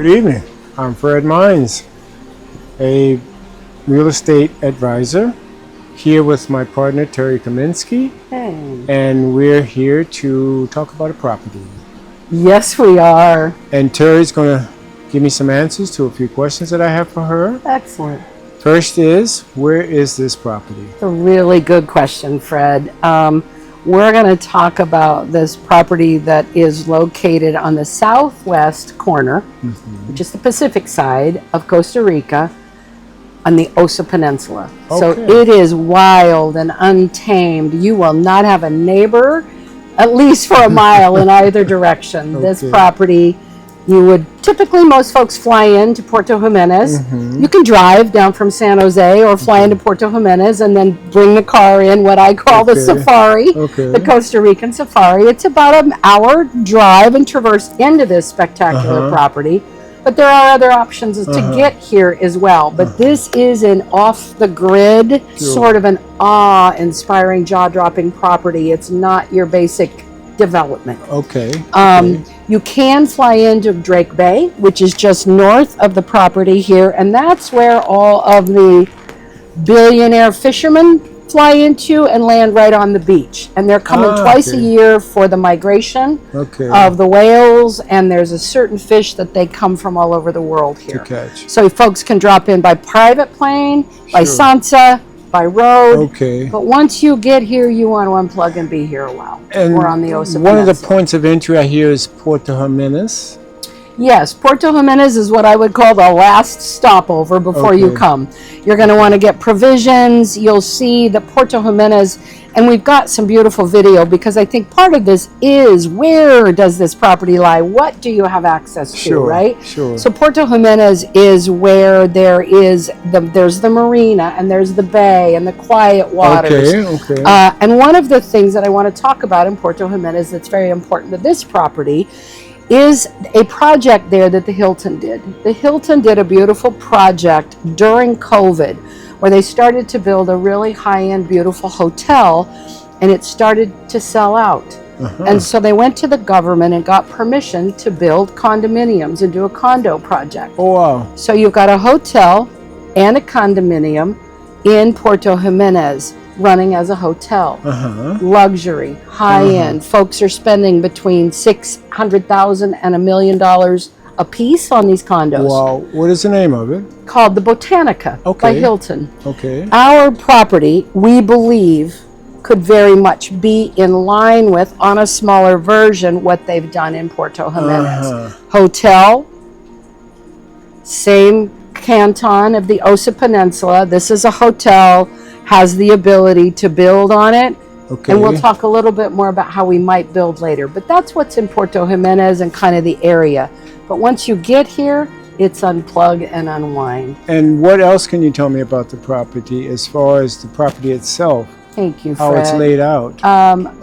Good evening. I'm Fred Mines, a real estate advisor, here with my partner Terri Kaminski. Hey. And we're here to talk about a property. Yes, we are. And Terry's going to give me some answers to a few questions that I have for her. Excellent. First is, where is this property? It's a really good question, Fred. We're going to talk about this property that is located on the southwest corner, which is the Pacific side of Costa Rica, on the Osa Peninsula. Okay. So it is wild and untamed. You will not have a neighbor, at least for a mile in either direction. Okay. This property, you would typically, most folks fly into Puerto Jimenez. You can drive down from San Jose or fly into Puerto Jimenez and then bring the car in, what I call the safari, the Costa Rican safari. It's about an hour drive and traverse into this spectacular property. But there are other options to get here as well. But this is an off-the-grid, sort of an awe-inspiring, jaw-dropping property. It's not your basic development. You can fly into Drake Bay, which is just north of the property here, and that's where all of the billionaire fishermen fly into and land right on the beach. And they're coming twice a year for the migration of the whales, and there's a certain fish that they come from all over the world here. To catch. So folks can drop in by private plane, by Sansa, by road. But once you get here, you want to unplug and be here a while. And we're on the Osa one Peninsula. of the points of entry I hear is Puerto Jimenez. Yes, Puerto Jimenez is what I would call the last stopover before you come. You're going to want to get provisions. You'll see the Puerto Jimenez, and we've got some beautiful video because I think part of this is, where does this property lie? What do you have access to, right? So Puerto Jimenez is where there's the marina, and there's the bay and the quiet waters. And one of the things that I want to talk about in Puerto Jimenez that's very important to this property is a project there that the Hilton did. The Hilton did a beautiful project during COVID where they started to build a really high-end, beautiful hotel, and it started to sell out. And so they went to the government and got permission to build condominiums and do a condo project. So you've got a hotel and a condominium in Puerto Jimenez, running as a hotel. Luxury, high-end. Folks are spending between $600,000 and $1 million a piece on these condos. Wow. What is the name of it? Called the Botanica by Hilton. Okay. Our property, we believe, could very much be in line with, on a smaller version, what they've done in Puerto Jimenez. Hotel, same canton of the Osa Peninsula. This is a hotel, has the ability to build on it. And we'll talk a little bit more about how we might build later. But that's what's in Puerto Jimenez and kind of the area. But once you get here, it's unplug and unwind. And what else can you tell me about the property as far as the property itself? Thank you, Fred. How it's laid out.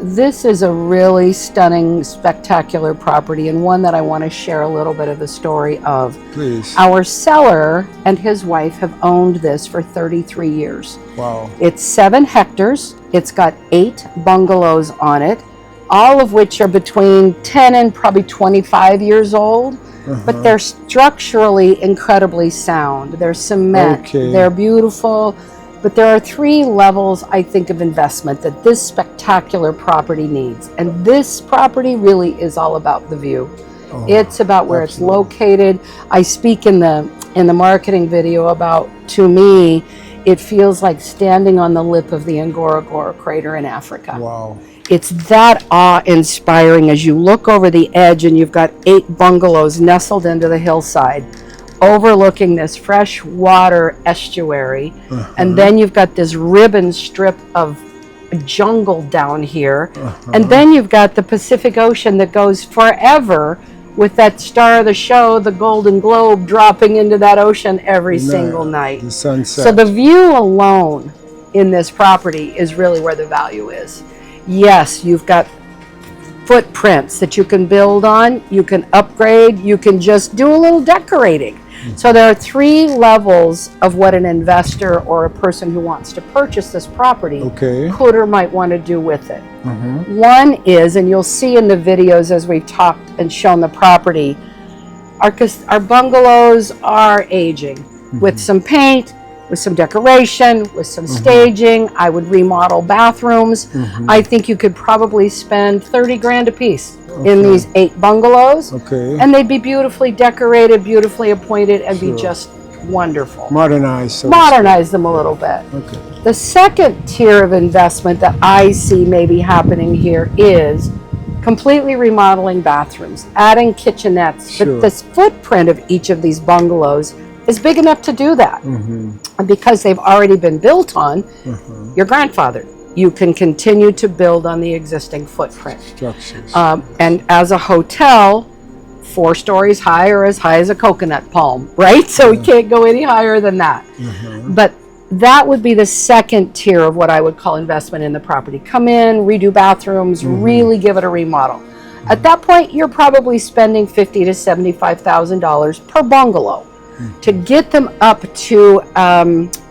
This is a really stunning, spectacular property, and one that I want to share a little bit of the story of. Please. Our seller and his wife have owned this for 33 years. Wow. It's 7 hectares. It's got 8 bungalows on it, all of which are between 10 and probably 25 years old. But they're structurally incredibly sound. They're cement. They're beautiful. But there are 3 levels, I think, of investment that this spectacular property needs. And this property really is all about the view. It's about where it's located. I speak in the marketing video about, to me, it feels like standing on the lip of the Ngorongoro crater in Africa. Wow. It's that awe-inspiring as you look over the edge, and you've got 8 bungalows nestled into the hillside, overlooking this freshwater estuary. And then you've got this ribbon strip of jungle down here. And then you've got the Pacific Ocean that goes forever, with that star of the show, the Golden Globe, dropping into that ocean every single night. The sunset. So the view alone in this property is really where the value is. Yes, you've got footprints that you can build on, you can upgrade, you can just do a little decorating. So there are 3 levels of what an investor or a person who wants to purchase this property could or might want to do with it. One is, and you'll see in the videos as we've talked and shown the property, Our bungalows are aging with some paint, with some decoration, with some staging. I would remodel bathrooms. I think you could probably spend 30 grand a piece in these 8 bungalows. And they'd be beautifully decorated, beautifully appointed, and be just wonderful. Modernize them a little bit. The second tier of investment that I see maybe happening here is completely remodeling bathrooms, adding kitchenettes. But the footprint of each of these bungalows is big enough to do that. And because they've already been built on, your grandfather, you can continue to build on the existing footprint. And as a hotel, 4 stories high or as high as a coconut palm, right? So we can't go any higher than that. But that would be the second tier of what I would call investment in the property. Come in, redo bathrooms, really give it a remodel. At that point, you're probably spending $50,000 to $75,000 per bungalow to get them up to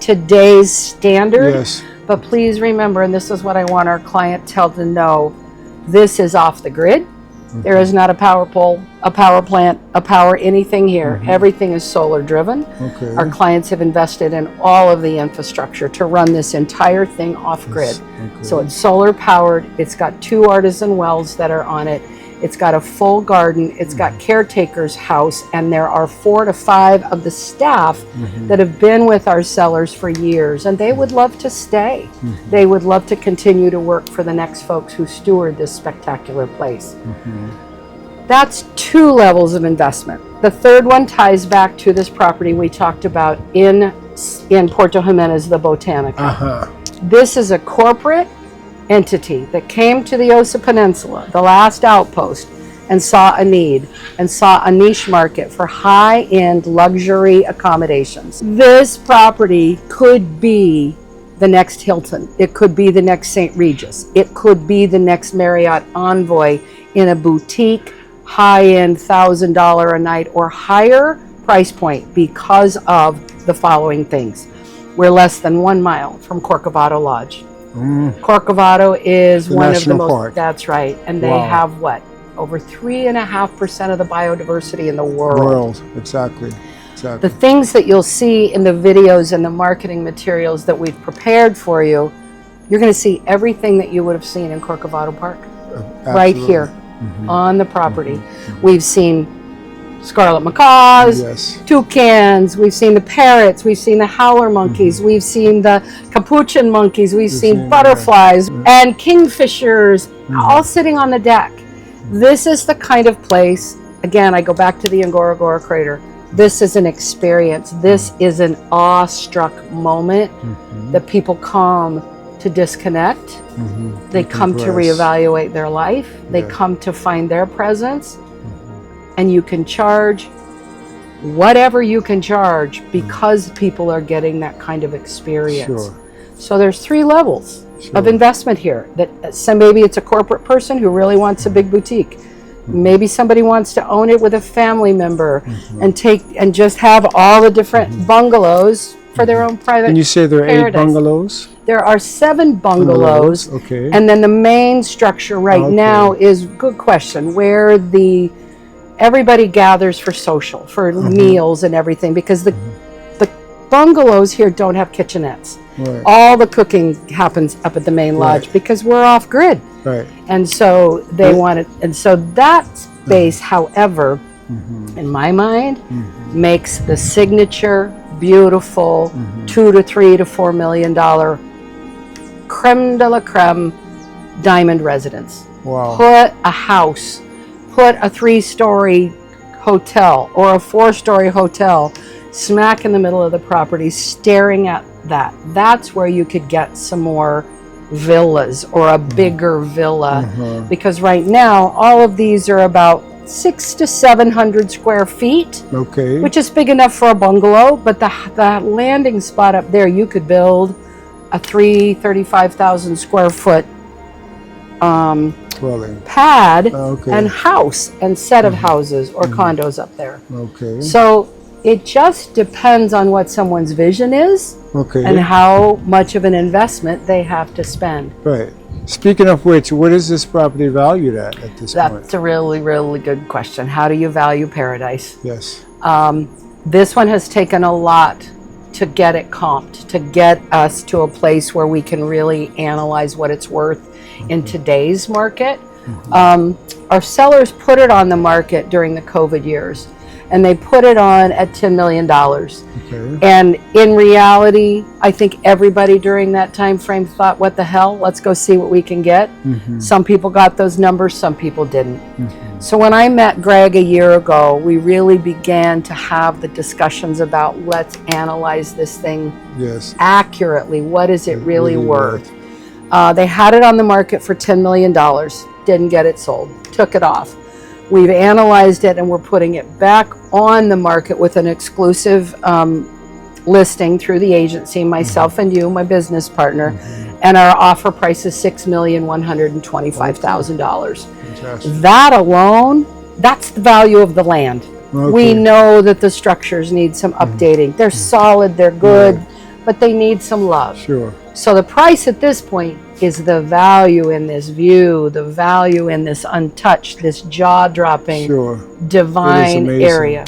today's standard. But please remember, and this is what I want our clientele to know, this is off the grid. There is not a power pole, a power plant, a power anything here. Everything is solar driven. Our clients have invested in all of the infrastructure to run this entire thing off grid. So it's solar powered. It's got 2 artisan wells that are on it. It's got a full garden. It's got caretaker's house, and there are 4 to 5 of the staff that have been with our sellers for years, and they would love to stay. They would love to continue to work for the next folks who steward this spectacular place. That's 2 levels of investment. The third one ties back to this property we talked about in Puerto Jimenez, the Botanica. This is a corporate entity that came to the Osa Peninsula, the last outpost, and saw a need and saw a niche market for high-end luxury accommodations. This property could be the next Hilton. It could be the next St. Regis. It could be the next Marriott Envoy in a boutique, high-end $1,000 a night or higher price point because of the following things. We're less than 1 mile from Corcovado Lodge. Corcovado is one of the most park. That's right, and they have what, over 3.5% of the biodiversity in the world. Exactly. The things that you'll see in the videos and the marketing materials that we've prepared for you, you're going to see everything that you would have seen in Corcovado Park right here on the property. We've seen scarlet macaws, toucans, we've seen the parrots, we've seen the howler monkeys, we've seen the capuchin monkeys, we've seen butterflies and kingfishers all sitting on the deck. This is the kind of place, again, I go back to the Ngorongoro crater, this is an experience, this is an awestruck moment that people come to disconnect, they come to reevaluate their life, they come to find their presence. And you can charge whatever you can charge because people are getting that kind of experience. So there's 3 levels of investment here. So maybe it's a corporate person who really wants a big boutique. Maybe somebody wants to own it with a family member and just have all the different bungalows for their own private. And you say there are paradise. 8 bungalows? There are 7 bungalows. And then the main structure right now is, good question, where everybody gathers for social, for meals and everything, because the bungalows here don't have kitchenettes. All the cooking happens up at the main lodge because we're off grid. And so they want it. And so that space, however, in my mind, makes the signature, beautiful, $2 to $3 to $4 million creme de la creme diamond residence. Put a house, put a 3-story hotel or a 4-story hotel smack in the middle of the property staring at that. That's where you could get some more villas or a bigger villa because right now all of these are about 600 to 700 square feet, which is big enough for a bungalow, but the landing spot up there, you could build a 35,000 square foot pad and house and set of houses or condos up there. So it just depends on what someone's vision is and how much of an investment they have to spend. Speaking of which, what is this property valued at this point? That's a really, really good question. How do you value paradise? Yes. This one has taken a lot to get it comped, to get us to a place where we can really analyze what it's worth in today's market. Our sellers put it on the market during the COVID years, and they put it on at $10 million. Okay. And in reality, I think everybody during that time frame thought, what the hell, let's go see what we can get. Some people got those numbers, some people didn't. So when I met Greg a year ago, we really began to have the discussions about, let's analyze this thing accurately. What is it really worth? They had it on the market for $10 million, didn't get it sold, took it off. We've analyzed it and we're putting it back on the market with an exclusive listing through the agency, myself and you, my business partner, and our offer price is $6,125,000. That alone, that's the value of the land. We know that the structures need some updating. They're solid, they're good, but they need some love. Sure. So the price at this point is the value in this view, the value in this untouched, this jaw-dropping, divine area.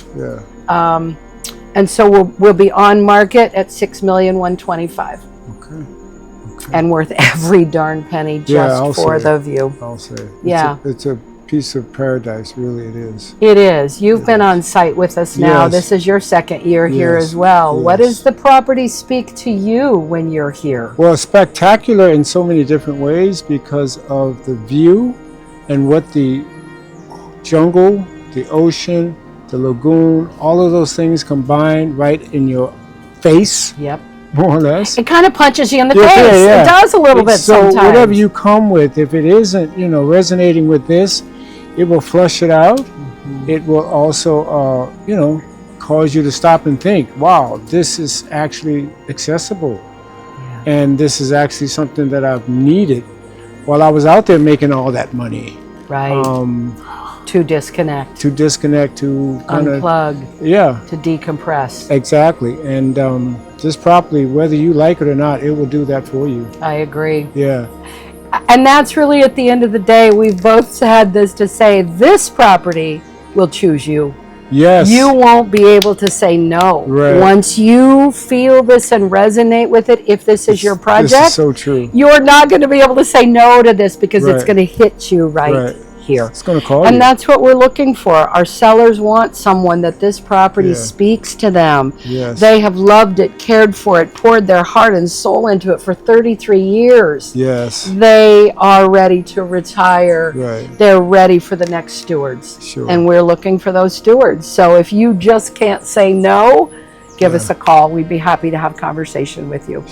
And so we'll be on market at $6,125,000. Okay. And worth every darn penny just for the view. I'll say. It's a piece of paradise, really it is. It is. You've been on site with us now. This is your second year here as well. What does the property speak to you when you're here? Well, spectacular in so many different ways because of the view and what the jungle, the ocean, the lagoon, all of those things combined right in your face. More or less. It kind of punches you in the face. It does a little bit sometimes. So whatever you come with, if it isn't, resonating with this, it will flush it out. It will also, cause you to stop and think, wow, this is actually accessible. And this is actually something that I've needed while I was out there making all that money. To disconnect. To kind unplug. To decompress. Exactly. And this property, whether you like it or not, it will do that for you. I agree. Yeah. And that's really at the end of the day, we've both had this to say, this property will choose you. Yes. You won't be able to say no. Once you feel this and resonate with it, if this is your project, this is so true. You're not going to be able to say no to this because it's going to hit you here. It's going to call and you. That's what we're looking for. Our sellers want someone that this property speaks to them. They have loved it, cared for it, poured their heart and soul into it for 33 years. They are ready to retire. They're ready for the next stewards. And we're looking for those stewards. So if you just can't say no, give us a call. We'd be happy to have a conversation with you.